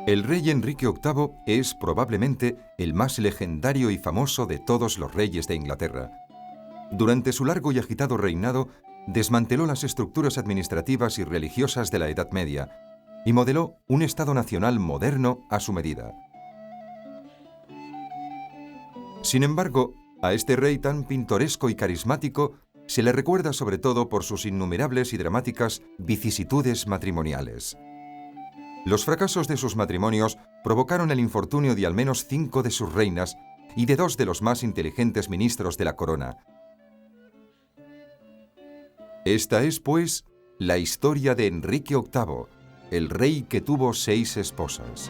El rey Enrique VIII es probablemente el más legendario y famoso de todos los reyes de Inglaterra. Durante su largo y agitado reinado, desmanteló las estructuras administrativas y religiosas de la Edad Media y modeló un Estado nacional moderno a su medida. Sin embargo, a este rey tan pintoresco y carismático se le recuerda sobre todo por sus innumerables y dramáticas vicisitudes matrimoniales. Los fracasos de sus matrimonios provocaron el infortunio de al menos 5 de sus reinas y de 2 de los más inteligentes ministros de la corona. Esta es, pues, la historia de Enrique VIII, el rey que tuvo 6 esposas.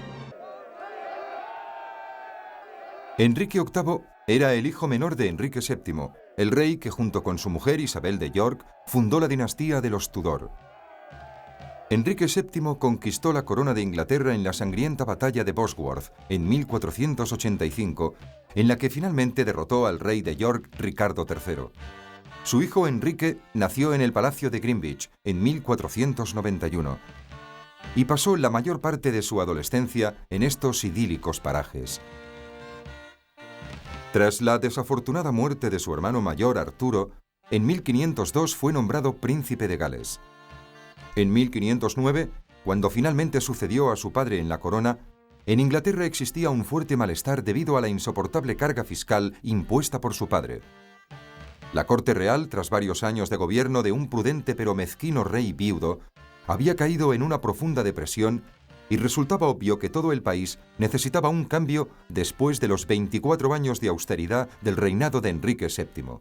Enrique VIII era el hijo menor de Enrique VII, el rey que junto con su mujer Isabel de York fundó la dinastía de los Tudor. Enrique VII conquistó la corona de Inglaterra en la sangrienta batalla de Bosworth en 1485, en la que finalmente derrotó al rey de York, Ricardo III. Su hijo Enrique nació en el Palacio de Greenwich en 1491 y pasó la mayor parte de su adolescencia en estos idílicos parajes. Tras la desafortunada muerte de su hermano mayor Arturo, en 1502 fue nombrado príncipe de Gales. En 1509, cuando finalmente sucedió a su padre en la corona, en Inglaterra existía un fuerte malestar debido a la insoportable carga fiscal impuesta por su padre. La corte real, tras varios años de gobierno de un prudente pero mezquino rey viudo, había caído en una profunda depresión y resultaba obvio que todo el país necesitaba un cambio después de los 24 años de austeridad del reinado de Enrique VII.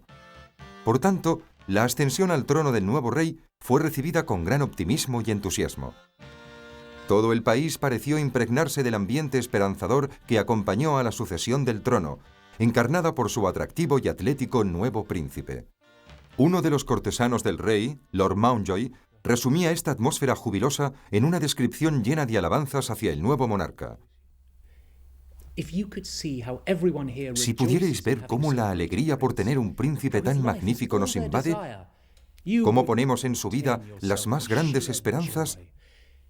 Por tanto, la ascensión al trono del nuevo rey fue recibida con gran optimismo y entusiasmo. Todo el país pareció impregnarse del ambiente esperanzador que acompañó a la sucesión del trono, encarnada por su atractivo y atlético nuevo príncipe. Uno de los cortesanos del rey, Lord Mountjoy, resumía esta atmósfera jubilosa en una descripción llena de alabanzas hacia el nuevo monarca. Si pudierais ver cómo la alegría por tener un príncipe tan magnífico nos invade, cómo ponemos en su vida las más grandes esperanzas,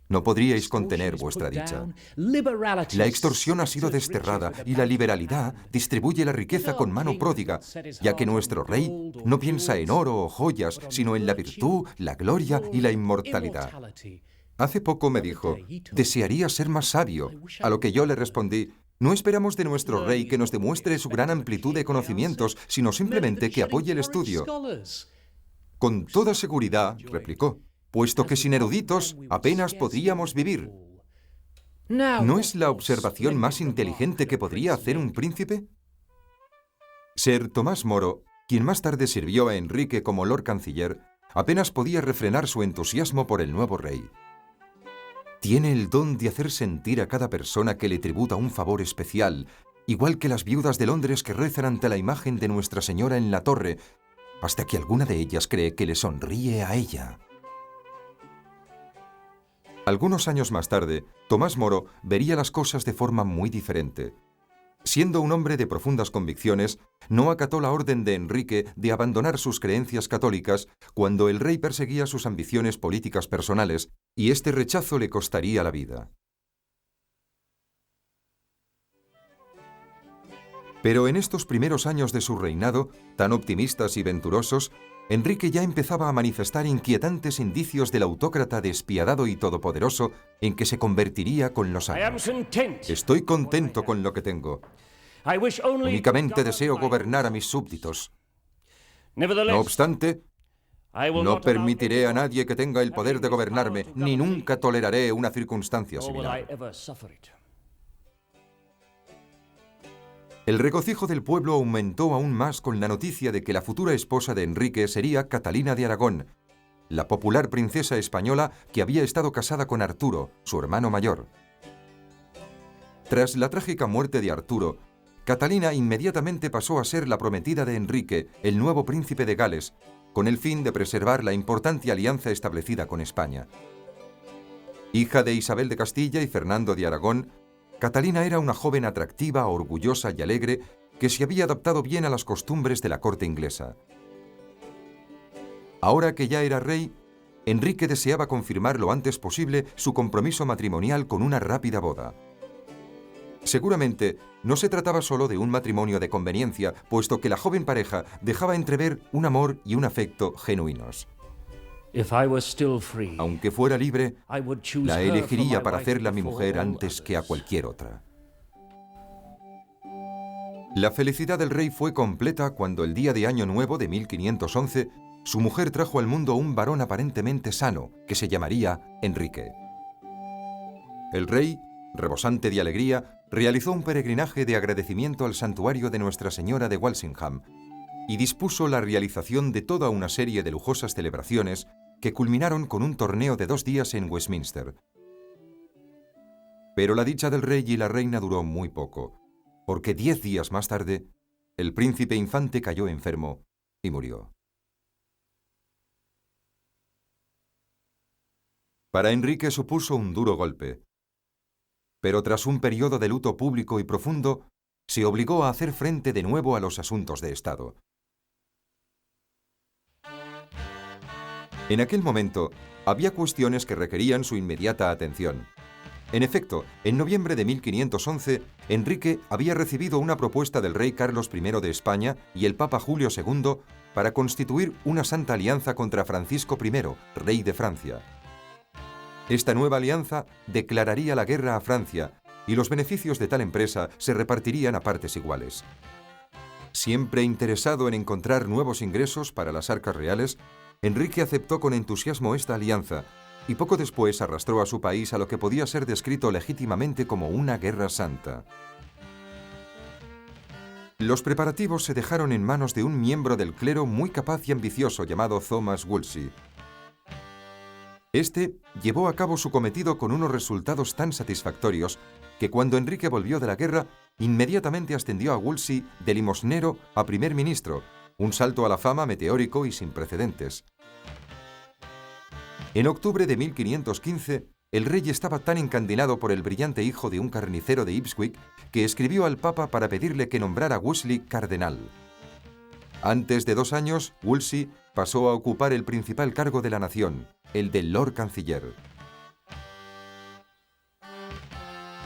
no podríais contener vuestra dicha. La extorsión ha sido desterrada y la liberalidad distribuye la riqueza con mano pródiga, ya que nuestro rey no piensa en oro o joyas, sino en la virtud, la gloria y la inmortalidad. Hace poco me dijo, desearía ser más sabio, a lo que yo le respondí, no esperamos de nuestro rey que nos demuestre su gran amplitud de conocimientos, sino simplemente que apoye el estudio. Con toda seguridad, replicó, puesto que sin eruditos apenas podríamos vivir. ¿No es la observación más inteligente que podría hacer un príncipe? Sir Tomás Moro, quien más tarde sirvió a Enrique como Lord Canciller, apenas podía refrenar su entusiasmo por el nuevo rey. Tiene el don de hacer sentir a cada persona que le tributa un favor especial, igual que las viudas de Londres que rezan ante la imagen de Nuestra Señora en la torre, hasta que alguna de ellas cree que le sonríe a ella. Algunos años más tarde, Tomás Moro vería las cosas de forma muy diferente. Siendo un hombre de profundas convicciones, no acató la orden de Enrique de abandonar sus creencias católicas cuando el rey perseguía sus ambiciones políticas personales, y este rechazo le costaría la vida. Pero en estos primeros años de su reinado, tan optimistas y venturosos, Enrique ya empezaba a manifestar inquietantes indicios del autócrata despiadado y todopoderoso en que se convertiría con los años. Estoy contento con lo que tengo. Únicamente deseo gobernar a mis súbditos. No obstante, no permitiré a nadie que tenga el poder de gobernarme, ni nunca toleraré una circunstancia similar. El regocijo del pueblo aumentó aún más con la noticia de que la futura esposa de Enrique sería Catalina de Aragón, la popular princesa española que había estado casada con Arturo, su hermano mayor. Tras la trágica muerte de Arturo, Catalina inmediatamente pasó a ser la prometida de Enrique, el nuevo príncipe de Gales, con el fin de preservar la importante alianza establecida con España. Hija de Isabel de Castilla y Fernando de Aragón, Catalina era una joven atractiva, orgullosa y alegre que se había adaptado bien a las costumbres de la corte inglesa. Ahora que ya era rey, Enrique deseaba confirmar lo antes posible su compromiso matrimonial con una rápida boda. Seguramente no se trataba solo de un matrimonio de conveniencia, puesto que la joven pareja dejaba entrever un amor y un afecto genuinos. Aunque fuera libre, la elegiría para hacerla mi mujer antes que a cualquier otra. La felicidad del rey fue completa cuando el día de Año Nuevo de 1511, su mujer trajo al mundo un varón aparentemente sano, que se llamaría Enrique. El rey, rebosante de alegría, realizó un peregrinaje de agradecimiento al santuario de Nuestra Señora de Walsingham y dispuso la realización de toda una serie de lujosas celebraciones que culminaron con un torneo de 2 días en Westminster. Pero la dicha del rey y la reina duró muy poco, porque 10 días más tarde, el príncipe infante cayó enfermo y murió. Para Enrique supuso un duro golpe, pero tras un periodo de luto público y profundo, se obligó a hacer frente de nuevo a los asuntos de Estado. En aquel momento, había cuestiones que requerían su inmediata atención. En efecto, en noviembre de 1511, Enrique había recibido una propuesta del rey Carlos I de España y el Papa Julio II para constituir una santa alianza contra Francisco I, rey de Francia. Esta nueva alianza declararía la guerra a Francia y los beneficios de tal empresa se repartirían a partes iguales. Siempre interesado en encontrar nuevos ingresos para las arcas reales, Enrique aceptó con entusiasmo esta alianza y poco después arrastró a su país a lo que podía ser descrito legítimamente como una guerra santa. Los preparativos se dejaron en manos de un miembro del clero muy capaz y ambicioso llamado Thomas Wolsey. Este llevó a cabo su cometido con unos resultados tan satisfactorios que cuando Enrique volvió de la guerra, inmediatamente ascendió a Wolsey de limosnero a primer ministro, un salto a la fama meteórico y sin precedentes. En octubre de 1515, el rey estaba tan encandilado por el brillante hijo de un carnicero de Ipswich que escribió al Papa para pedirle que nombrara a Wolsey cardenal. Antes de 2 años, Wolsey pasó a ocupar el principal cargo de la nación, el de Lord Canciller.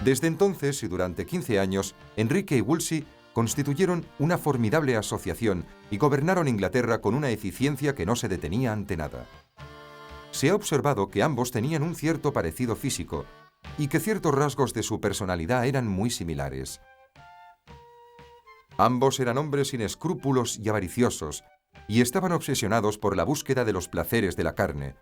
Desde entonces y durante 15 años, Enrique y Wolsey constituyeron una formidable asociación y gobernaron Inglaterra con una eficiencia que no se detenía ante nada. Se ha observado que ambos tenían un cierto parecido físico y que ciertos rasgos de su personalidad eran muy similares. Ambos eran hombres sin escrúpulos y avariciosos, y estaban obsesionados por la búsqueda de los placeres de la carne.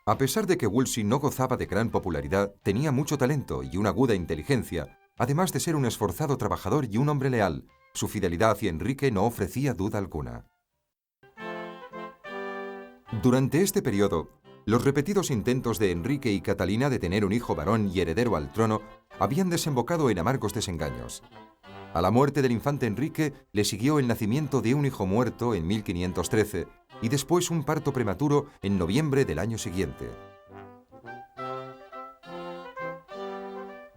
A pesar de que Wolsey no gozaba de gran popularidad, tenía mucho talento y una aguda inteligencia, además de ser un esforzado trabajador y un hombre leal. Su fidelidad hacia Enrique no ofrecía duda alguna. Durante este periodo, los repetidos intentos de Enrique y Catalina de tener un hijo varón y heredero al trono habían desembocado en amargos desengaños. A la muerte del infante Enrique le siguió el nacimiento de un hijo muerto en 1513 y después un parto prematuro en noviembre del año siguiente.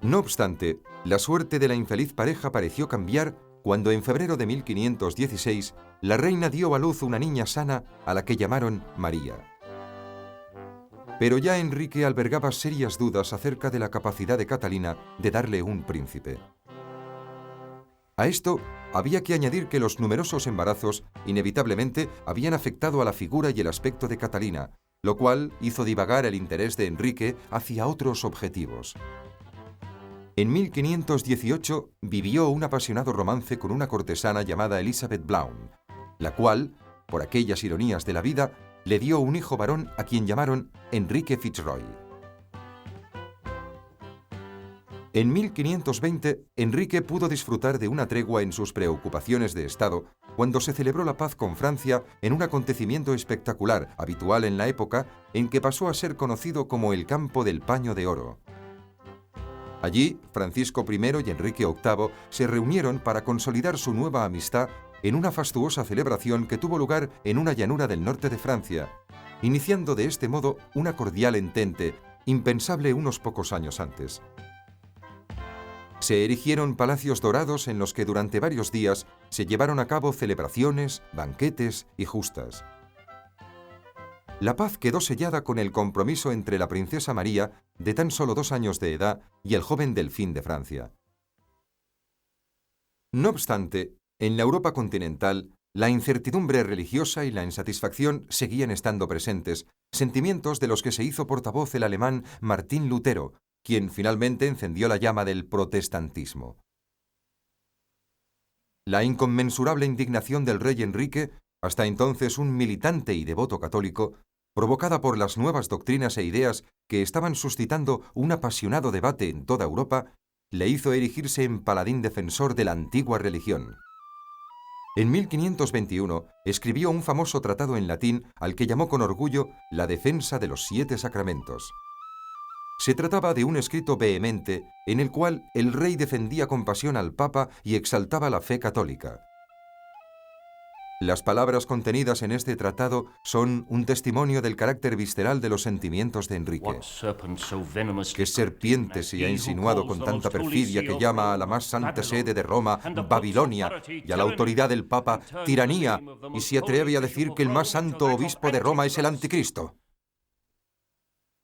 No obstante, la suerte de la infeliz pareja pareció cambiar cuando en febrero de 1516 la reina dio a luz una niña sana a la que llamaron María. Pero ya Enrique albergaba serias dudas acerca de la capacidad de Catalina de darle un príncipe. A esto había que añadir que los numerosos embarazos inevitablemente habían afectado a la figura y el aspecto de Catalina, lo cual hizo divagar el interés de Enrique hacia otros objetivos. En 1518 vivió un apasionado romance con una cortesana llamada Elizabeth Blount, la cual, por aquellas ironías de la vida, le dio un hijo varón a quien llamaron Enrique Fitzroy. En 1520, Enrique pudo disfrutar de una tregua en sus preocupaciones de Estado cuando se celebró la paz con Francia en un acontecimiento espectacular, habitual en la época, en que pasó a ser conocido como el Campo del Paño de Oro. Allí, Francisco I y Enrique VIII se reunieron para consolidar su nueva amistad en una fastuosa celebración que tuvo lugar en una llanura del norte de Francia, iniciando de este modo una cordial entente, impensable unos pocos años antes. Se erigieron palacios dorados en los que durante varios días se llevaron a cabo celebraciones, banquetes y justas. La paz quedó sellada con el compromiso entre la princesa María, de tan solo 2 años de edad, y el joven delfín de Francia. No obstante, en la Europa continental, la incertidumbre religiosa y la insatisfacción seguían estando presentes, sentimientos de los que se hizo portavoz el alemán Martín Lutero, quien finalmente encendió la llama del protestantismo. La inconmensurable indignación del rey Enrique, hasta entonces un militante y devoto católico, provocada por las nuevas doctrinas e ideas que estaban suscitando un apasionado debate en toda Europa, le hizo erigirse en paladín defensor de la antigua religión. En 1521 escribió un famoso tratado en latín al que llamó con orgullo La defensa de los 7 sacramentos. Se trataba de un escrito vehemente en el cual el rey defendía con pasión al Papa y exaltaba la fe católica. Las palabras contenidas en este tratado son un testimonio del carácter visceral de los sentimientos de Enrique. ¿Qué serpiente se ha insinuado con tanta perfidia que llama a la más santa sede de Roma Babilonia y a la autoridad del Papa tiranía y se atreve a decir que el más santo obispo de Roma es el anticristo?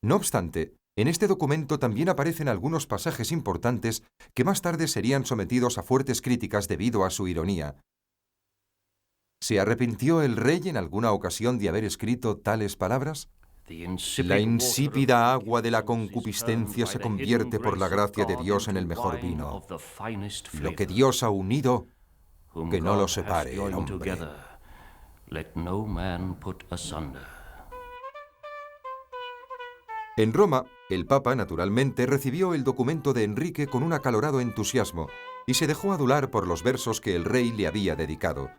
No obstante, en este documento también aparecen algunos pasajes importantes que más tarde serían sometidos a fuertes críticas debido a su ironía. ¿Se arrepintió el rey en alguna ocasión de haber escrito tales palabras? La insípida agua de la concupiscencia se convierte por la gracia de Dios en el mejor vino. Lo que Dios ha unido, que no lo separe el hombre. En Roma, el Papa, naturalmente, recibió el documento de Enrique con un acalorado entusiasmo y se dejó adular por los versos que el rey le había dedicado.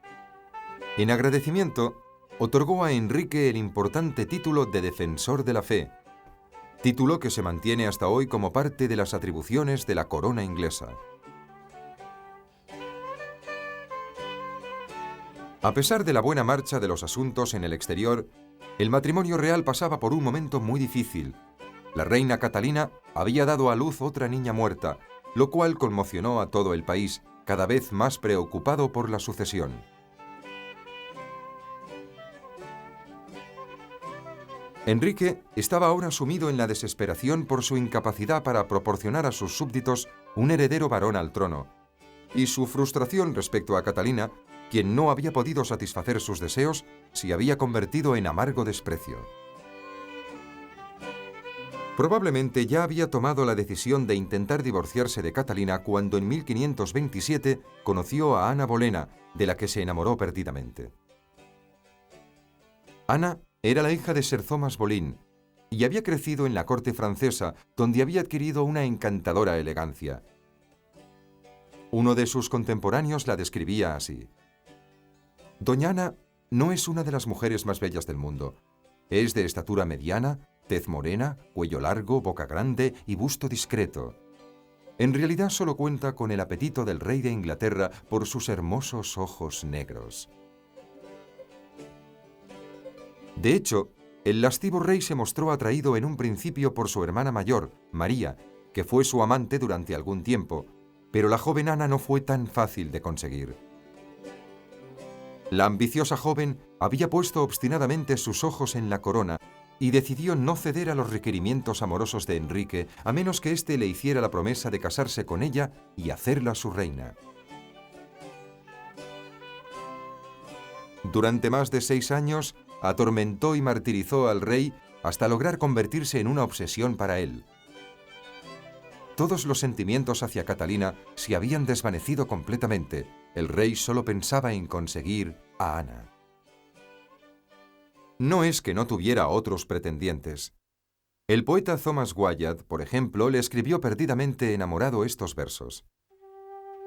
En agradecimiento, otorgó a Enrique el importante título de Defensor de la Fe, título que se mantiene hasta hoy como parte de las atribuciones de la corona inglesa. A pesar de la buena marcha de los asuntos en el exterior, el matrimonio real pasaba por un momento muy difícil. La reina Catalina había dado a luz otra niña muerta, lo cual conmocionó a todo el país, cada vez más preocupado por la sucesión. Enrique estaba ahora sumido en la desesperación por su incapacidad para proporcionar a sus súbditos un heredero varón al trono, y su frustración respecto a Catalina, quien no había podido satisfacer sus deseos, se había convertido en amargo desprecio. Probablemente ya había tomado la decisión de intentar divorciarse de Catalina cuando en 1527 conoció a Ana Bolena, de la que se enamoró perdidamente. Ana era la hija de Sir Thomas Boleyn y había crecido en la corte francesa, donde había adquirido una encantadora elegancia. Uno de sus contemporáneos la describía así: Doña Ana no es una de las mujeres más bellas del mundo. Es de estatura mediana, tez morena, cuello largo, boca grande y busto discreto. En realidad solo cuenta con el apetito del rey de Inglaterra por sus hermosos ojos negros. De hecho, el lascivo rey se mostró atraído en un principio por su hermana mayor, María, que fue su amante durante algún tiempo, pero la joven Ana no fue tan fácil de conseguir. La ambiciosa joven había puesto obstinadamente sus ojos en la corona y decidió no ceder a los requerimientos amorosos de Enrique, a menos que éste le hiciera la promesa de casarse con ella y hacerla su reina. Durante más de 6 años, atormentó y martirizó al rey hasta lograr convertirse en una obsesión para él. Todos los sentimientos hacia Catalina se habían desvanecido completamente. El rey solo pensaba en conseguir a Ana. No es que no tuviera otros pretendientes. El poeta Thomas Wyatt, por ejemplo, le escribió perdidamente enamorado estos versos: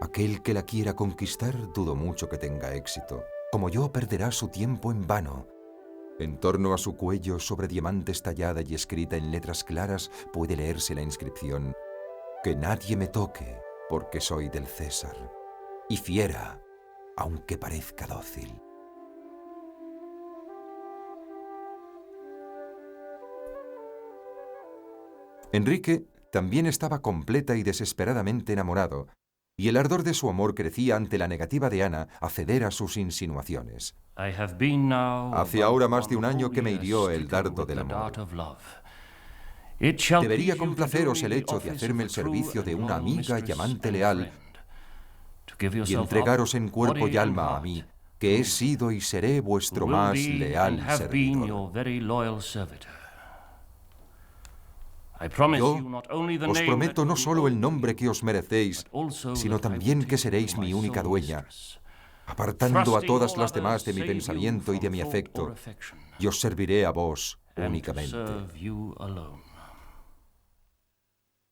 Aquel que la quiera conquistar, dudo mucho que tenga éxito. Como yo, perderá su tiempo en vano. En torno a su cuello, sobre diamantes tallada y escrita en letras claras, puede leerse la inscripción: Que nadie me toque, porque soy del César, y fiera, aunque parezca dócil. Enrique también estaba completa y desesperadamente enamorado, y el ardor de su amor crecía ante la negativa de Ana a ceder a sus insinuaciones. Hace ahora más de un año que me hirió el dardo del amor. Debería complaceros el hecho de hacerme el servicio de una amiga y amante leal, y entregaros en cuerpo y alma a mí, que he sido y seré vuestro más leal servidor. Yo os prometo no solo el nombre que os merecéis, sino también que seréis mi única dueña, apartando a todas las demás de mi pensamiento y de mi afecto, y os serviré a vos únicamente.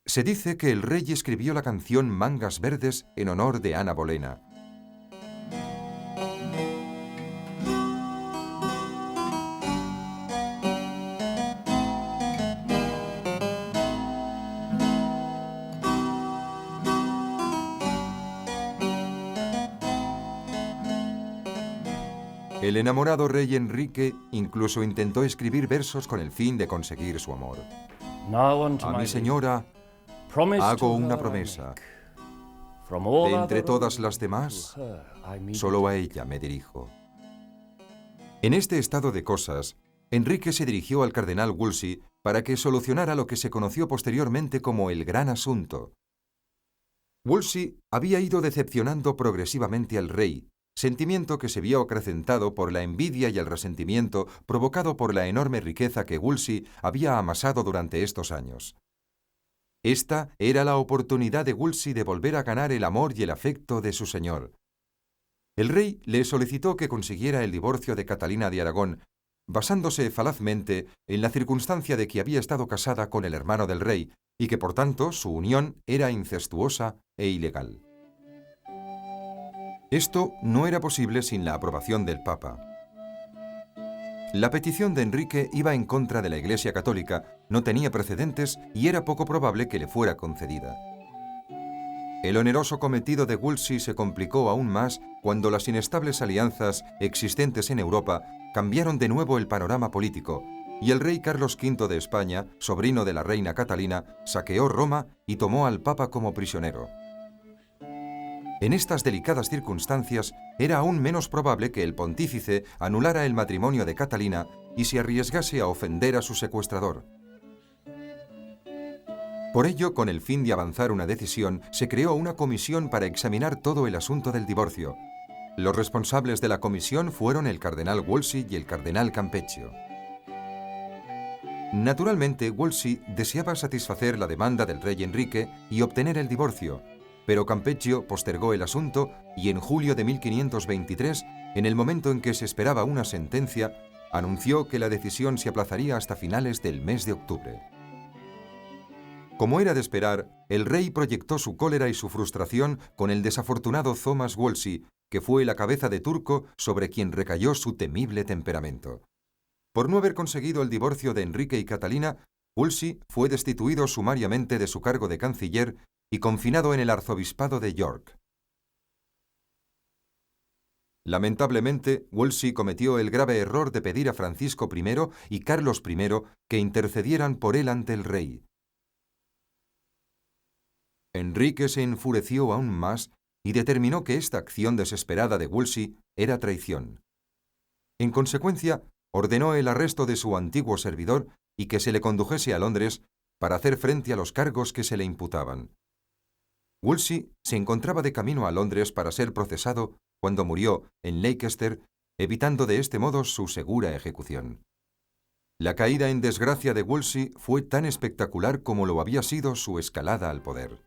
Se dice que el rey escribió la canción Mangas Verdes en honor de Ana Bolena. El enamorado rey Enrique incluso intentó escribir versos con el fin de conseguir su amor. A mi señora hago una promesa. De entre todas las demás, solo a ella me dirijo. En este estado de cosas, Enrique se dirigió al cardenal Wolsey para que solucionara lo que se conoció posteriormente como el Gran Asunto. Wolsey había ido decepcionando progresivamente al rey, sentimiento que se vio acrecentado por la envidia y el resentimiento provocado por la enorme riqueza que Wolsey había amasado durante estos años. Esta era la oportunidad de Wolsey de volver a ganar el amor y el afecto de su señor. El rey le solicitó que consiguiera el divorcio de Catalina de Aragón, basándose falazmente en la circunstancia de que había estado casada con el hermano del rey y que por tanto su unión era incestuosa e ilegal. Esto no era posible sin la aprobación del Papa. La petición de Enrique iba en contra de la Iglesia Católica, no tenía precedentes y era poco probable que le fuera concedida. El oneroso cometido de Wolsey se complicó aún más cuando las inestables alianzas existentes en Europa cambiaron de nuevo el panorama político y el rey Carlos V de España, sobrino de la reina Catalina, saqueó Roma y tomó al Papa como prisionero. En estas delicadas circunstancias, era aún menos probable que el pontífice anulara el matrimonio de Catalina y se arriesgase a ofender a su secuestrador. Por ello, con el fin de avanzar una decisión, se creó una comisión para examinar todo el asunto del divorcio. Los responsables de la comisión fueron el cardenal Wolsey y el cardenal Campeggio. Naturalmente, Wolsey deseaba satisfacer la demanda del rey Enrique y obtener el divorcio, pero Campeggio postergó el asunto y en julio de 1523, en el momento en que se esperaba una sentencia, anunció que la decisión se aplazaría hasta finales del mes de octubre. Como era de esperar, el rey proyectó su cólera y su frustración con el desafortunado Thomas Wolsey, que fue la cabeza de turco sobre quien recayó su temible temperamento. Por no haber conseguido el divorcio de Enrique y Catalina, Wolsey fue destituido sumariamente de su cargo de canciller y confinado en el arzobispado de York. Lamentablemente, Wolsey cometió el grave error de pedir a Francisco I y Carlos I que intercedieran por él ante el rey. Enrique se enfureció aún más y determinó que esta acción desesperada de Wolsey era traición. En consecuencia, ordenó el arresto de su antiguo servidor y que se le condujese a Londres para hacer frente a los cargos que se le imputaban. Wolsey se encontraba de camino a Londres para ser procesado cuando murió en Leicester, evitando de este modo su segura ejecución. La caída en desgracia de Wolsey fue tan espectacular como lo había sido su escalada al poder.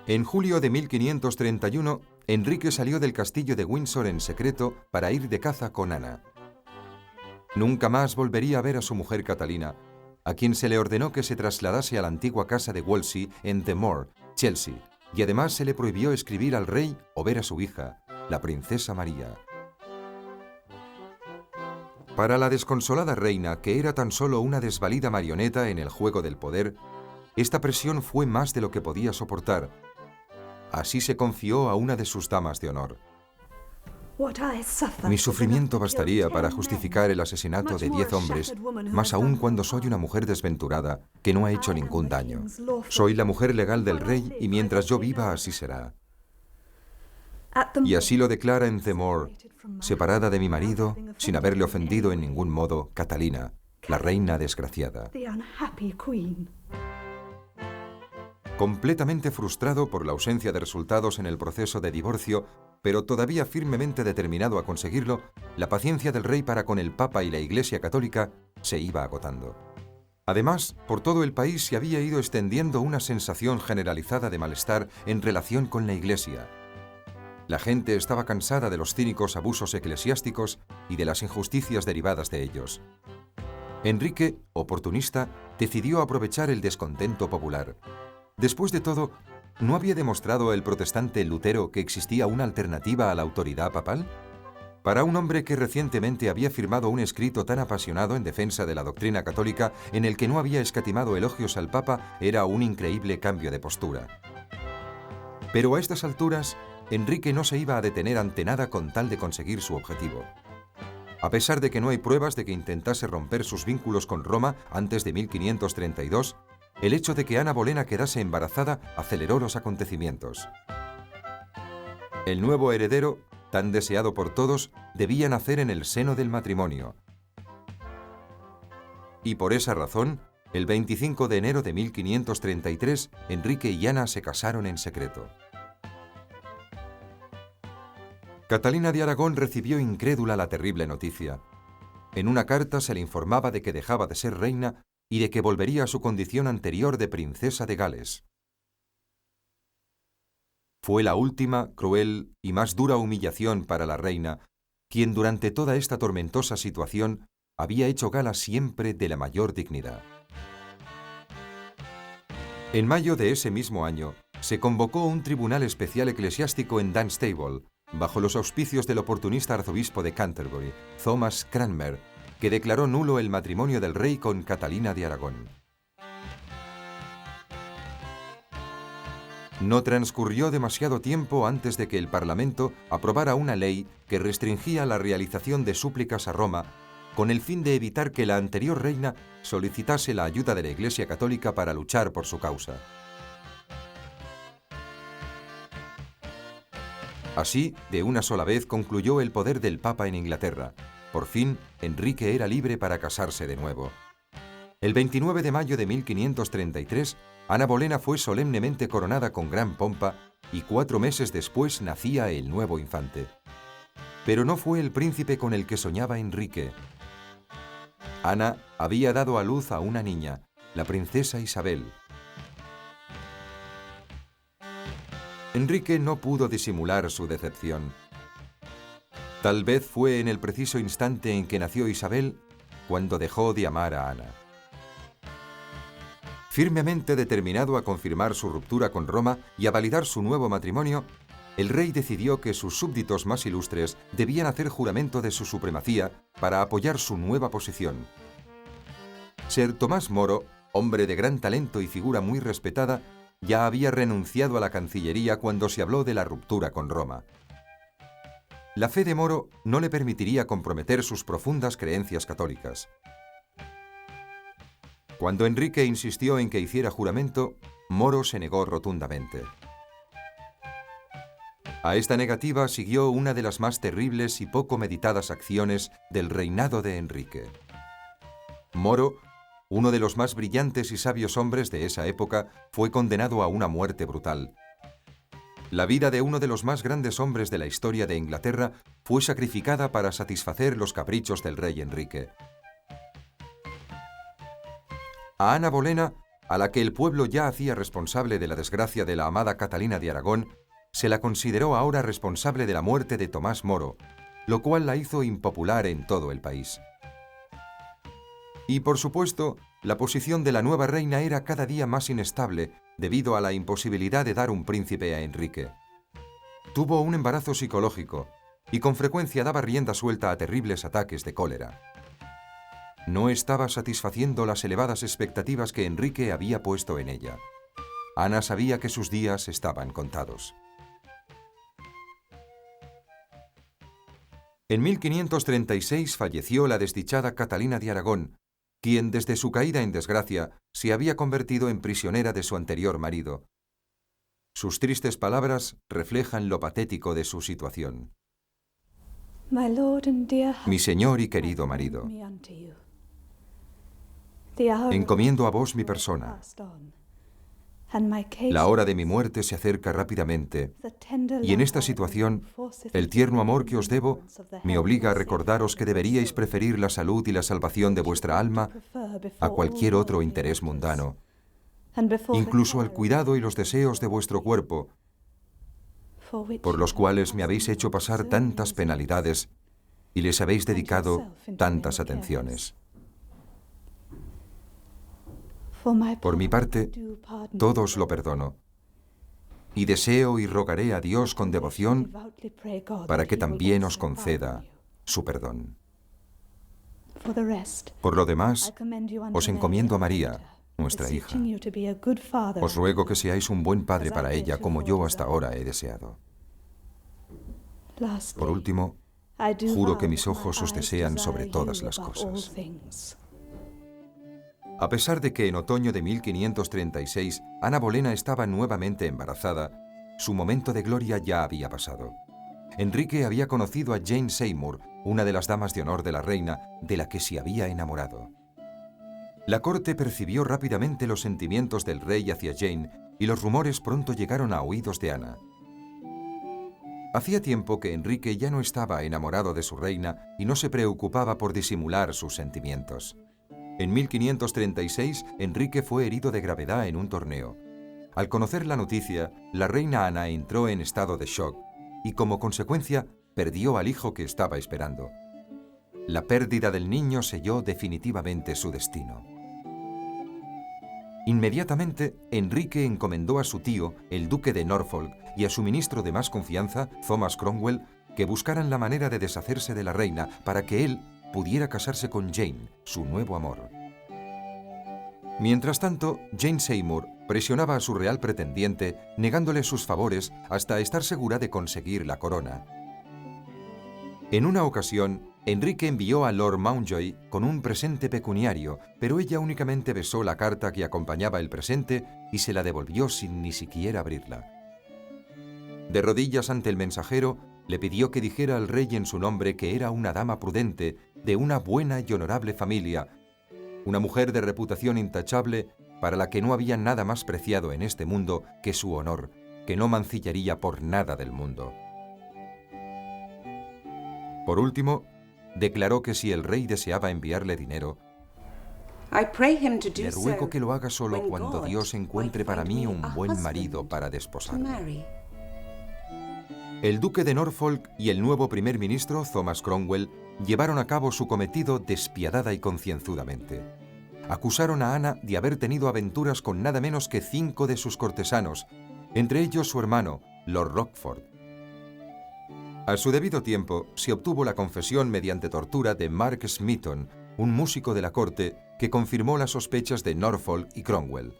En julio de 1531, Enrique salió del castillo de Windsor en secreto para ir de caza con Ana. Nunca más volvería a ver a su mujer Catalina, a quien se le ordenó que se trasladase a la antigua casa de Wolsey en The Moor, Chelsea, y además se le prohibió escribir al rey o ver a su hija, la princesa María. Para la desconsolada reina, que era tan solo una desvalida marioneta en el juego del poder, esta presión fue más de lo que podía soportar. Así se confió a una de sus damas de honor. Mi sufrimiento bastaría para justificar el asesinato de 10 hombres, más aún cuando soy una mujer desventurada que no ha hecho ningún daño. Soy la mujer legal del rey y mientras yo viva así será. Y así lo declara en The Moor, separada de mi marido, sin haberle ofendido en ningún modo, Catalina, la reina desgraciada. Completamente frustrado por la ausencia de resultados en el proceso de divorcio, pero todavía firmemente determinado a conseguirlo, la paciencia del rey para con el Papa y la Iglesia Católica se iba agotando. Además, por todo el país se había ido extendiendo una sensación generalizada de malestar en relación con la Iglesia. La gente estaba cansada de los cínicos abusos eclesiásticos y de las injusticias derivadas de ellos. Enrique, oportunista, decidió aprovechar el descontento popular. Después de todo, ¿no había demostrado el protestante Lutero que existía una alternativa a la autoridad papal? Para un hombre que recientemente había firmado un escrito tan apasionado en defensa de la doctrina católica en el que no había escatimado elogios al Papa, era un increíble cambio de postura. Pero a estas alturas, Enrique no se iba a detener ante nada con tal de conseguir su objetivo. A pesar de que no hay pruebas de que intentase romper sus vínculos con Roma antes de 1532, el hecho de que Ana Bolena quedase embarazada aceleró los acontecimientos. El nuevo heredero, tan deseado por todos, debía nacer en el seno del matrimonio. Y por esa razón, el 25 de enero de 1533, Enrique y Ana se casaron en secreto. Catalina de Aragón recibió incrédula la terrible noticia. En una carta se le informaba de que dejaba de ser reina y de que volvería a su condición anterior de princesa de Gales. Fue la última, cruel y más dura humillación para la reina, quien durante toda esta tormentosa situación había hecho gala siempre de la mayor dignidad. En mayo de ese mismo año, se convocó un tribunal especial eclesiástico en Dunstable, bajo los auspicios del oportunista arzobispo de Canterbury, Thomas Cranmer, que declaró nulo el matrimonio del rey con Catalina de Aragón. No transcurrió demasiado tiempo antes de que el Parlamento aprobara una ley que restringía la realización de súplicas a Roma con el fin de evitar que la anterior reina solicitase la ayuda de la Iglesia Católica para luchar por su causa. Así, de una sola vez concluyó el poder del Papa en Inglaterra. Por fin, Enrique era libre para casarse de nuevo. El 29 de mayo de 1533, Ana Bolena fue solemnemente coronada con gran pompa y 4 meses después nacía el nuevo infante. Pero no fue el príncipe con el que soñaba Enrique. Ana había dado a luz a una niña, la princesa Isabel. Enrique no pudo disimular su decepción. Tal vez fue en el preciso instante en que nació Isabel cuando dejó de amar a Ana. Firmemente determinado a confirmar su ruptura con Roma y a validar su nuevo matrimonio, el rey decidió que sus súbditos más ilustres debían hacer juramento de su supremacía para apoyar su nueva posición. Sir Tomás Moro, hombre de gran talento y figura muy respetada, ya había renunciado a la Cancillería cuando se habló de la ruptura con Roma. La fe de Moro no le permitiría comprometer sus profundas creencias católicas. Cuando Enrique insistió en que hiciera juramento, Moro se negó rotundamente. A esta negativa siguió una de las más terribles y poco meditadas acciones del reinado de Enrique. Moro, uno de los más brillantes y sabios hombres de esa época, fue condenado a una muerte brutal. La vida de uno de los más grandes hombres de la historia de Inglaterra fue sacrificada para satisfacer los caprichos del rey Enrique. A Ana Bolena, a la que el pueblo ya hacía responsable de la desgracia de la amada Catalina de Aragón, se la consideró ahora responsable de la muerte de Tomás Moro, lo cual la hizo impopular en todo el país. Y por supuesto, la posición de la nueva reina era cada día más inestable debido a la imposibilidad de dar un príncipe a Enrique. Tuvo un embarazo psicológico y con frecuencia daba rienda suelta a terribles ataques de cólera. No estaba satisfaciendo las elevadas expectativas que Enrique había puesto en ella. Ana sabía que sus días estaban contados. En 1536 falleció la desdichada Catalina de Aragón, quien desde su caída en desgracia se había convertido en prisionera de su anterior marido. Sus tristes palabras reflejan lo patético de su situación. Mi señor y querido marido, encomiendo a vos mi persona. La hora de mi muerte se acerca rápidamente, y en esta situación, el tierno amor que os debo me obliga a recordaros que deberíais preferir la salud y la salvación de vuestra alma a cualquier otro interés mundano, incluso al cuidado y los deseos de vuestro cuerpo, por los cuales me habéis hecho pasar tantas penalidades y les habéis dedicado tantas atenciones. Por mi parte, todo os lo perdono, y deseo y rogaré a Dios con devoción para que también os conceda su perdón. Por lo demás, os encomiendo a María, nuestra hija. Os ruego que seáis un buen padre para ella, como yo hasta ahora he deseado. Por último, juro que mis ojos os desean sobre todas las cosas. A pesar de que en otoño de 1536 Ana Bolena estaba nuevamente embarazada, su momento de gloria ya había pasado. Enrique había conocido a Jane Seymour, una de las damas de honor de la reina, de la que se había enamorado. La corte percibió rápidamente los sentimientos del rey hacia Jane y los rumores pronto llegaron a oídos de Ana. Hacía tiempo que Enrique ya no estaba enamorado de su reina y no se preocupaba por disimular sus sentimientos. En 1536, Enrique fue herido de gravedad en un torneo. Al conocer la noticia, la reina Ana entró en estado de shock y, como consecuencia, perdió al hijo que estaba esperando. La pérdida del niño selló definitivamente su destino. Inmediatamente, Enrique encomendó a su tío, el duque de Norfolk, y a su ministro de más confianza, Thomas Cromwell, que buscaran la manera de deshacerse de la reina para que él pudiera casarse con Jane, su nuevo amor. Mientras tanto, Jane Seymour presionaba a su real pretendiente, negándole sus favores hasta estar segura de conseguir la corona. En una ocasión, Enrique envió a Lord Mountjoy con un presente pecuniario, pero ella únicamente besó la carta que acompañaba el presente y se la devolvió sin ni siquiera abrirla. De rodillas ante el mensajero, le pidió que dijera al rey en su nombre que era una dama prudente, de una buena y honorable familia, una mujer de reputación intachable para la que no había nada más preciado en este mundo que su honor, que no mancillaría por nada del mundo. Por último, declaró que si el rey deseaba enviarle dinero, le ruego que lo haga solo cuando Dios encuentre para mí un buen marido para desposarme. El duque de Norfolk y el nuevo primer ministro, Thomas Cromwell, llevaron a cabo su cometido despiadada y concienzudamente. Acusaron a Ana de haber tenido aventuras con nada menos que 5 de sus cortesanos, entre ellos su hermano, Lord Rochford. A su debido tiempo, se obtuvo la confesión mediante tortura de Mark Smeaton, un músico de la corte, que confirmó las sospechas de Norfolk y Cromwell.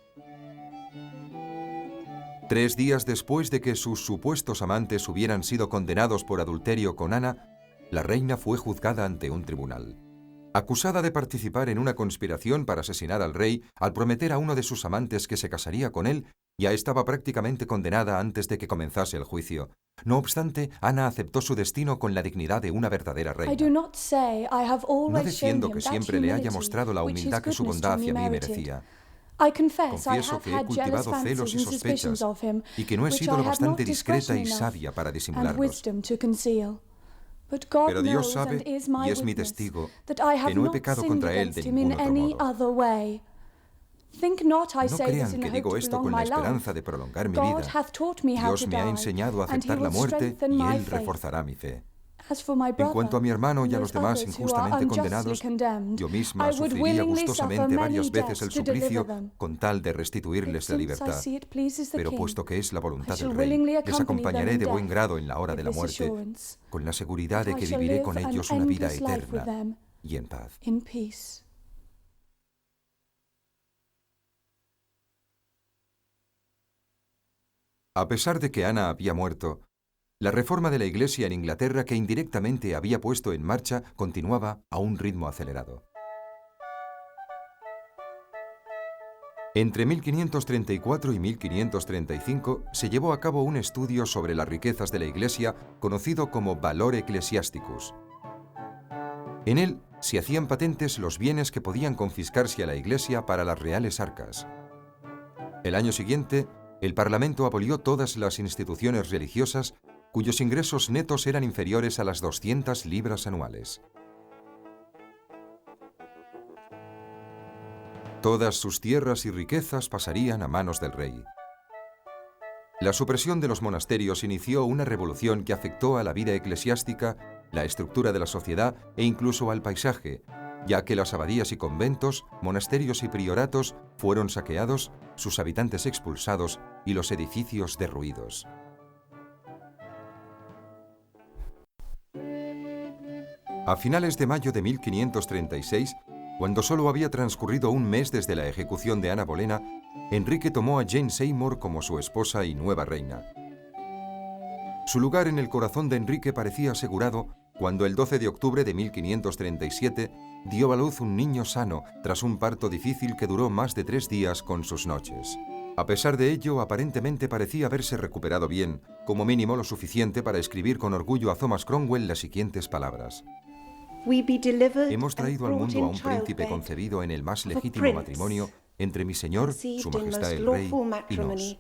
3 días después de que sus supuestos amantes hubieran sido condenados por adulterio con Ana, la reina fue juzgada ante un tribunal. Acusada de participar en una conspiración para asesinar al rey al prometer a uno de sus amantes que se casaría con él, ya estaba prácticamente condenada antes de que comenzase el juicio. No obstante, Ana aceptó su destino con la dignidad de una verdadera reina. No defiendo que siempre le haya mostrado la humildad que su bondad hacia mí merecía. Confieso que he cultivado celos y sospechas y que no he sido lo bastante discreta y sabia para disimularlos. Pero Dios sabe, y es mi testigo, que no he pecado contra Él de ningún otro modo. No crean que digo esto con la esperanza de prolongar mi vida. Dios me ha enseñado a aceptar la muerte y Él reforzará mi fe. En cuanto a mi hermano y a los demás injustamente condenados, yo misma sufriría gustosamente varias veces el suplicio con tal de restituirles la libertad. Pero puesto que es la voluntad del Rey, les acompañaré de buen grado en la hora de la muerte, con la seguridad de que viviré con ellos una vida eterna y en paz. A pesar de que Ana había muerto, la reforma de la Iglesia en Inglaterra que indirectamente había puesto en marcha continuaba a un ritmo acelerado. Entre 1534 y 1535 se llevó a cabo un estudio sobre las riquezas de la Iglesia conocido como Valor Ecclesiasticus. En él se hacían patentes los bienes que podían confiscarse a la Iglesia para las reales arcas. El año siguiente, el Parlamento abolió todas las instituciones religiosas cuyos ingresos netos eran inferiores a las 200 libras anuales. Todas sus tierras y riquezas pasarían a manos del rey. La supresión de los monasterios inició una revolución que afectó a la vida eclesiástica, la estructura de la sociedad e incluso al paisaje, ya que las abadías y conventos, monasterios y prioratos fueron saqueados, sus habitantes expulsados y los edificios derruidos. A finales de mayo de 1536, cuando solo había transcurrido un mes desde la ejecución de Ana Bolena, Enrique tomó a Jane Seymour como su esposa y nueva reina. Su lugar en el corazón de Enrique parecía asegurado cuando el 12 de octubre de 1537 dio a luz un niño sano tras un parto difícil que duró más de 3 días con sus noches. A pesar de ello, aparentemente parecía haberse recuperado bien, como mínimo lo suficiente para escribir con orgullo a Thomas Cromwell las siguientes palabras: hemos traído al mundo a un príncipe concebido en el más legítimo matrimonio entre mi señor, su majestad el rey, y nos.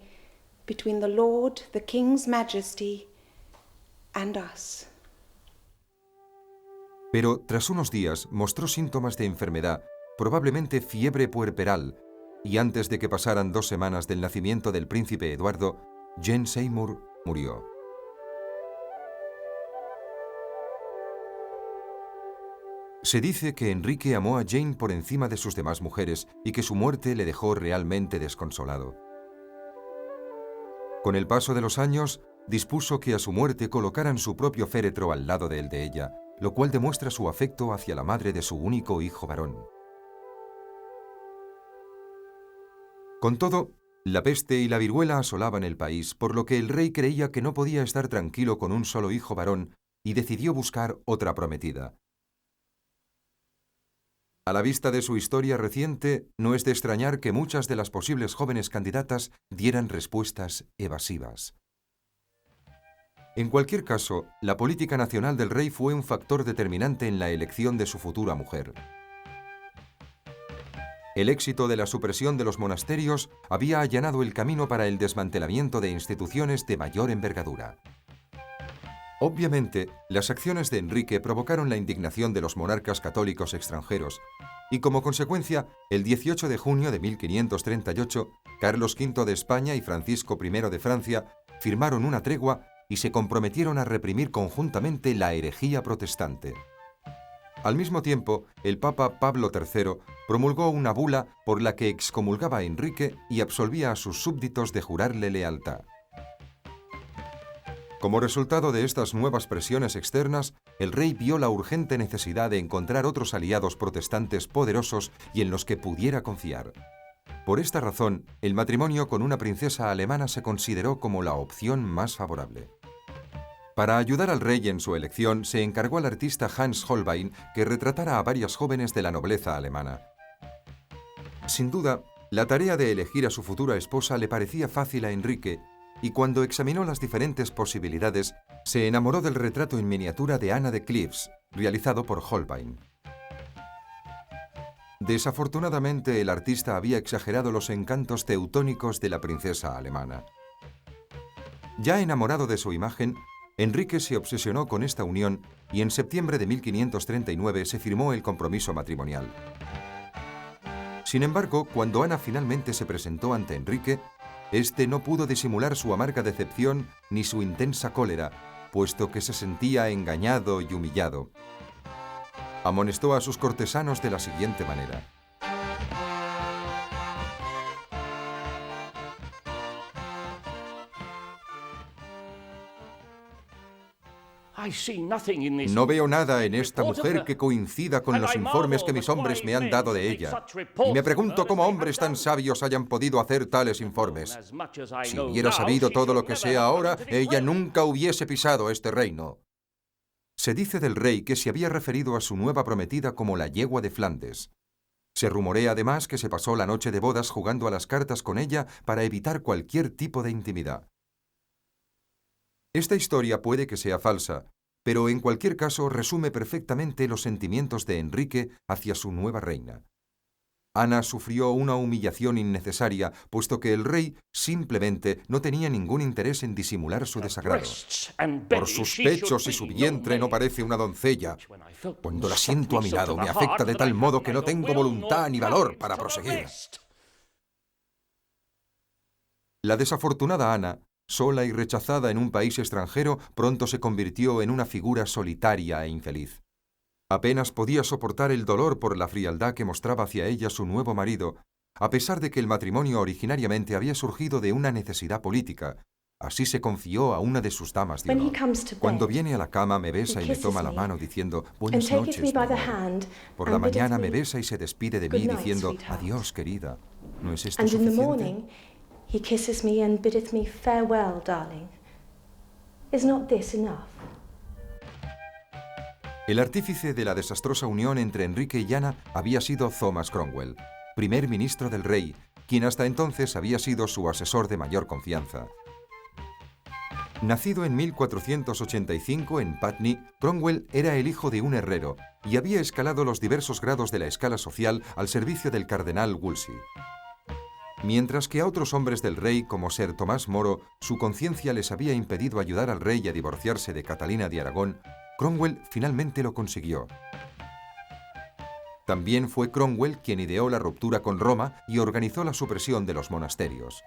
Pero tras unos días mostró síntomas de enfermedad, probablemente fiebre puerperal, y antes de que pasaran 2 semanas del nacimiento del príncipe Eduardo, Jane Seymour murió. Se dice que Enrique amó a Jane por encima de sus demás mujeres y que su muerte le dejó realmente desconsolado. Con el paso de los años, dispuso que a su muerte colocaran su propio féretro al lado del de ella, lo cual demuestra su afecto hacia la madre de su único hijo varón. Con todo, la peste y la viruela asolaban el país, por lo que el rey creía que no podía estar tranquilo con un solo hijo varón y decidió buscar otra prometida. A la vista de su historia reciente, no es de extrañar que muchas de las posibles jóvenes candidatas dieran respuestas evasivas. En cualquier caso, la política nacional del rey fue un factor determinante en la elección de su futura mujer. El éxito de la supresión de los monasterios había allanado el camino para el desmantelamiento de instituciones de mayor envergadura. Obviamente, las acciones de Enrique provocaron la indignación de los monarcas católicos extranjeros, y como consecuencia, el 18 de junio de 1538, Carlos V de España y Francisco I de Francia firmaron una tregua y se comprometieron a reprimir conjuntamente la herejía protestante. Al mismo tiempo, el Papa Pablo III promulgó una bula por la que excomulgaba a Enrique y absolvía a sus súbditos de jurarle lealtad. Como resultado de estas nuevas presiones externas, el rey vio la urgente necesidad de encontrar otros aliados protestantes poderosos y en los que pudiera confiar. Por esta razón, el matrimonio con una princesa alemana se consideró como la opción más favorable. Para ayudar al rey en su elección, se encargó al artista Hans Holbein que retratara a varias jóvenes de la nobleza alemana. Sin duda, la tarea de elegir a su futura esposa le parecía fácil a Enrique, y cuando examinó las diferentes posibilidades, se enamoró del retrato en miniatura de Ana de Cleves, realizado por Holbein. Desafortunadamente, el artista había exagerado los encantos teutónicos de la princesa alemana. Ya enamorado de su imagen, Enrique se obsesionó con esta unión y en septiembre de 1539 se firmó el compromiso matrimonial. Sin embargo, cuando Ana finalmente se presentó ante Enrique, este no pudo disimular su amarga decepción ni su intensa cólera, puesto que se sentía engañado y humillado. Amonestó a sus cortesanos de la siguiente manera: no veo nada en esta mujer que coincida con los informes que mis hombres me han dado de ella. Y me pregunto cómo hombres tan sabios hayan podido hacer tales informes. Si hubiera sabido todo lo que sé ahora, ella nunca hubiese pisado este reino. Se dice del rey que se había referido a su nueva prometida como la yegua de Flandes. Se rumorea además que se pasó la noche de bodas jugando a las cartas con ella para evitar cualquier tipo de intimidad. Esta historia puede que sea falsa, pero en cualquier caso resume perfectamente los sentimientos de Enrique hacia su nueva reina. Ana sufrió una humillación innecesaria, puesto que el rey simplemente no tenía ningún interés en disimular su desagrado. Por sus pechos y su vientre no parece una doncella. Cuando la siento a mi lado me afecta de tal modo que no tengo voluntad ni valor para proseguir. La desafortunada Ana, sola y rechazada en un país extranjero, pronto se convirtió en una figura solitaria e infeliz. Apenas podía soportar el dolor por la frialdad que mostraba hacia ella su nuevo marido, a pesar de que el matrimonio originariamente había surgido de una necesidad política. Así se confió a una de sus damas de honor. Cuando viene a la cama me besa y me toma la mano diciendo «Buenas noches, mi amor». Por la mañana me besa y se despide de mí diciendo «Adiós, querida». ¿No es esto suficiente? He kisses me and biddeth me farewell, darling. Is not this enough? El artífice de la desastrosa unión entre Enrique y Ana había sido Thomas Cromwell, primer ministro del rey, quien hasta entonces había sido su asesor de mayor confianza. Nacido en 1485 en Putney, Cromwell era el hijo de un herrero y había escalado los diversos grados de la escala social al servicio del cardenal Wolsey. Mientras que a otros hombres del rey, como Sir Tomás Moro, su conciencia les había impedido ayudar al rey a divorciarse de Catalina de Aragón, Cromwell finalmente lo consiguió. También fue Cromwell quien ideó la ruptura con Roma y organizó la supresión de los monasterios.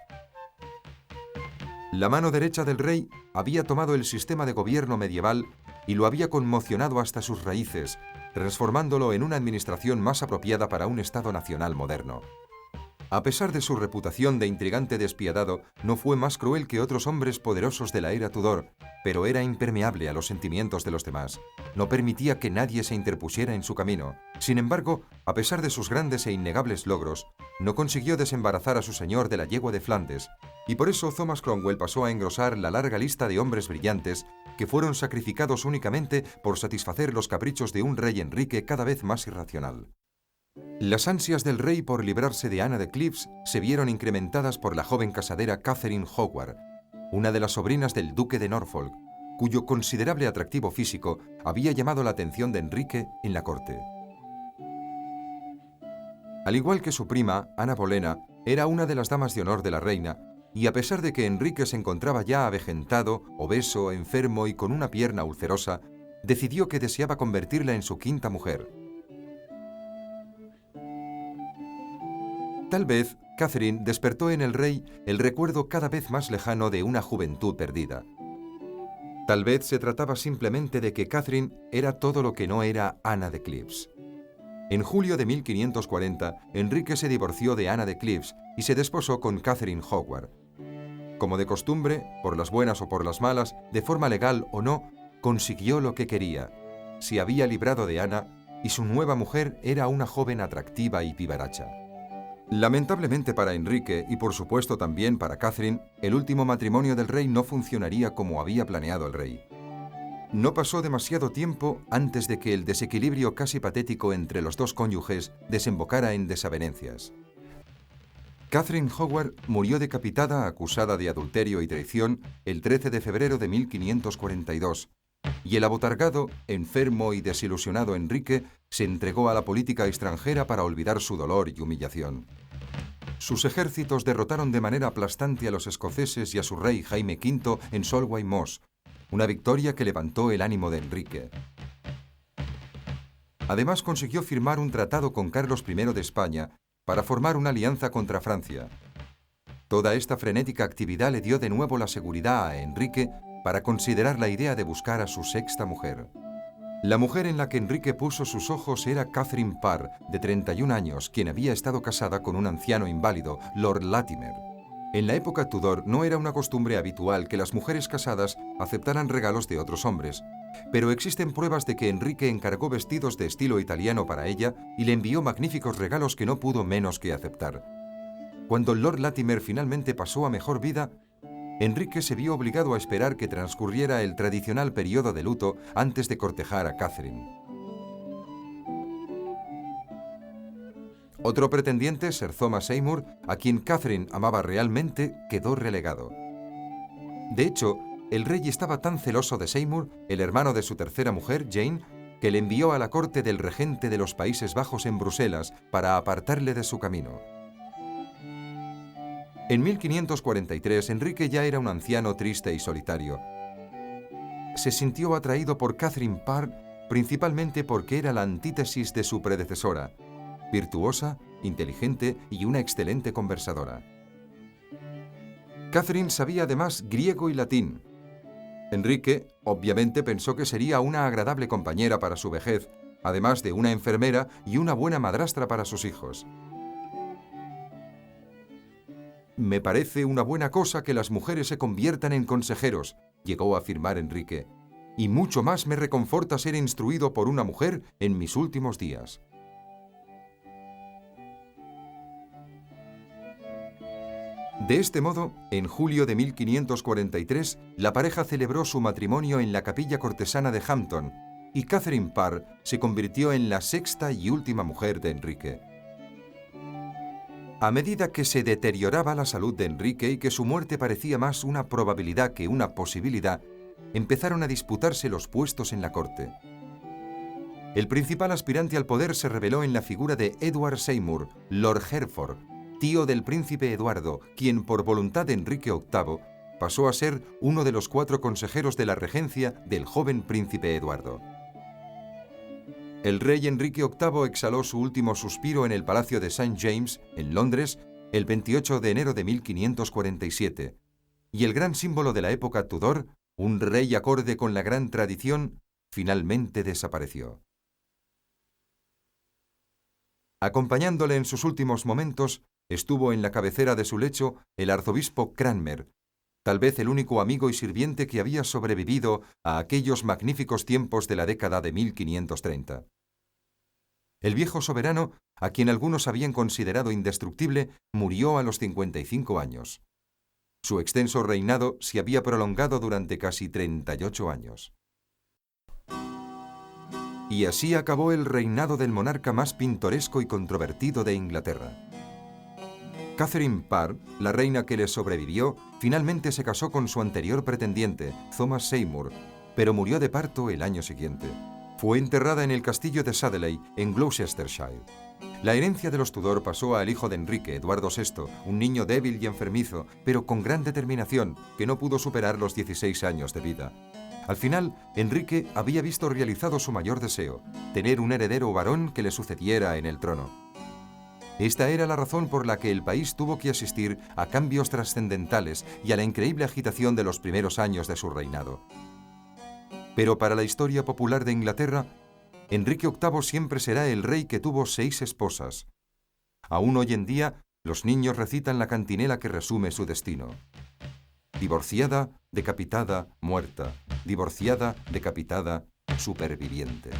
La mano derecha del rey había tomado el sistema de gobierno medieval y lo había conmocionado hasta sus raíces, transformándolo en una administración más apropiada para un Estado nacional moderno. A pesar de su reputación de intrigante despiadado, no fue más cruel que otros hombres poderosos de la era Tudor, pero era impermeable a los sentimientos de los demás. No permitía que nadie se interpusiera en su camino. Sin embargo, a pesar de sus grandes e innegables logros, no consiguió desembarazar a su señor de la yegua de Flandes, y por eso Thomas Cromwell pasó a engrosar la larga lista de hombres brillantes que fueron sacrificados únicamente por satisfacer los caprichos de un rey Enrique cada vez más irracional. Las ansias del rey por librarse de Ana de Cleves se vieron incrementadas por la joven casadera Catherine Howard, una de las sobrinas del duque de Norfolk, cuyo considerable atractivo físico había llamado la atención de Enrique en la corte. Al igual que su prima, Ana Bolena, era una de las damas de honor de la reina, y a pesar de que Enrique se encontraba ya avejentado, obeso, enfermo y con una pierna ulcerosa, decidió que deseaba convertirla en su quinta mujer. Tal vez, Catherine despertó en el rey el recuerdo cada vez más lejano de una juventud perdida. Tal vez se trataba simplemente de que Catherine era todo lo que no era Ana de Cleves. En julio de 1540, Enrique se divorció de Ana de Cleves y se desposó con Catherine Howard. Como de costumbre, por las buenas o por las malas, de forma legal o no, consiguió lo que quería. Se había librado de Ana y su nueva mujer era una joven atractiva y vivaracha. Lamentablemente para Enrique, y por supuesto también para Catherine, el último matrimonio del rey no funcionaría como había planeado el rey. No pasó demasiado tiempo antes de que el desequilibrio casi patético entre los dos cónyuges desembocara en desavenencias. Catherine Howard murió decapitada acusada de adulterio y traición el 13 de febrero de 1542, y el abotargado, enfermo y desilusionado Enrique se entregó a la política extranjera para olvidar su dolor y humillación. Sus ejércitos derrotaron de manera aplastante a los escoceses y a su rey Jaime V en Solway Moss, una victoria que levantó el ánimo de Enrique. Además consiguió firmar un tratado con Carlos I de España para formar una alianza contra Francia. Toda esta frenética actividad le dio de nuevo la seguridad a Enrique para considerar la idea de buscar a su sexta mujer. La mujer en la que Enrique puso sus ojos era Catherine Parr, de 31 años, quien había estado casada con un anciano inválido, Lord Latimer. En la época Tudor no era una costumbre habitual que las mujeres casadas aceptaran regalos de otros hombres, pero existen pruebas de que Enrique encargó vestidos de estilo italiano para ella y le envió magníficos regalos que no pudo menos que aceptar. Cuando Lord Latimer finalmente pasó a mejor vida, Enrique se vio obligado a esperar que transcurriera el tradicional periodo de luto antes de cortejar a Catherine. Otro pretendiente, Sir Thomas Seymour, a quien Catherine amaba realmente, quedó relegado. De hecho, el rey estaba tan celoso de Seymour, el hermano de su tercera mujer, Jane, que le envió a la corte del regente de los Países Bajos en Bruselas para apartarle de su camino. En 1543, Enrique ya era un anciano triste y solitario. Se sintió atraído por Catherine Parr principalmente porque era la antítesis de su predecesora, virtuosa, inteligente y una excelente conversadora. Catherine sabía además griego y latín. Enrique, obviamente, pensó que sería una agradable compañera para su vejez, además de una enfermera y una buena madrastra para sus hijos. «Me parece una buena cosa que las mujeres se conviertan en consejeros», llegó a afirmar Enrique, «y mucho más me reconforta ser instruido por una mujer en mis últimos días». De este modo, en julio de 1543, la pareja celebró su matrimonio en la capilla cortesana de Hampton, y Catherine Parr se convirtió en la sexta y última mujer de Enrique. A medida que se deterioraba la salud de Enrique y que su muerte parecía más una probabilidad que una posibilidad, empezaron a disputarse los puestos en la corte. El principal aspirante al poder se reveló en la figura de Edward Seymour, Lord Hertford, tío del príncipe Eduardo, quien por voluntad de Enrique VIII pasó a ser uno de los 4 consejeros de la regencia del joven príncipe Eduardo. El rey Enrique VIII exhaló su último suspiro en el Palacio de St. James, en Londres, el 28 de enero de 1547, y el gran símbolo de la época Tudor, un rey acorde con la gran tradición, finalmente desapareció. Acompañándole en sus últimos momentos, estuvo en la cabecera de su lecho el arzobispo Cranmer, tal vez el único amigo y sirviente que había sobrevivido a aquellos magníficos tiempos de la década de 1530. El viejo soberano, a quien algunos habían considerado indestructible, murió a los 55 años. Su extenso reinado se había prolongado durante casi 38 años. Y así acabó el reinado del monarca más pintoresco y controvertido de Inglaterra. Catherine Parr, la reina que le sobrevivió, finalmente se casó con su anterior pretendiente, Thomas Seymour, pero murió de parto el año siguiente. Fue enterrada en el castillo de Sudeley, en Gloucestershire. La herencia de los Tudor pasó al hijo de Enrique, Eduardo VI, un niño débil y enfermizo, pero con gran determinación, que no pudo superar los 16 años de vida. Al final, Enrique había visto realizado su mayor deseo, tener un heredero varón que le sucediera en el trono. Esta era la razón por la que el país tuvo que asistir a cambios trascendentales y a la increíble agitación de los primeros años de su reinado. Pero para la historia popular de Inglaterra, Enrique VIII siempre será el rey que tuvo 6 esposas. Aún hoy en día, los niños recitan la cantinela que resume su destino. Divorciada, decapitada, muerta. Divorciada, decapitada, superviviente.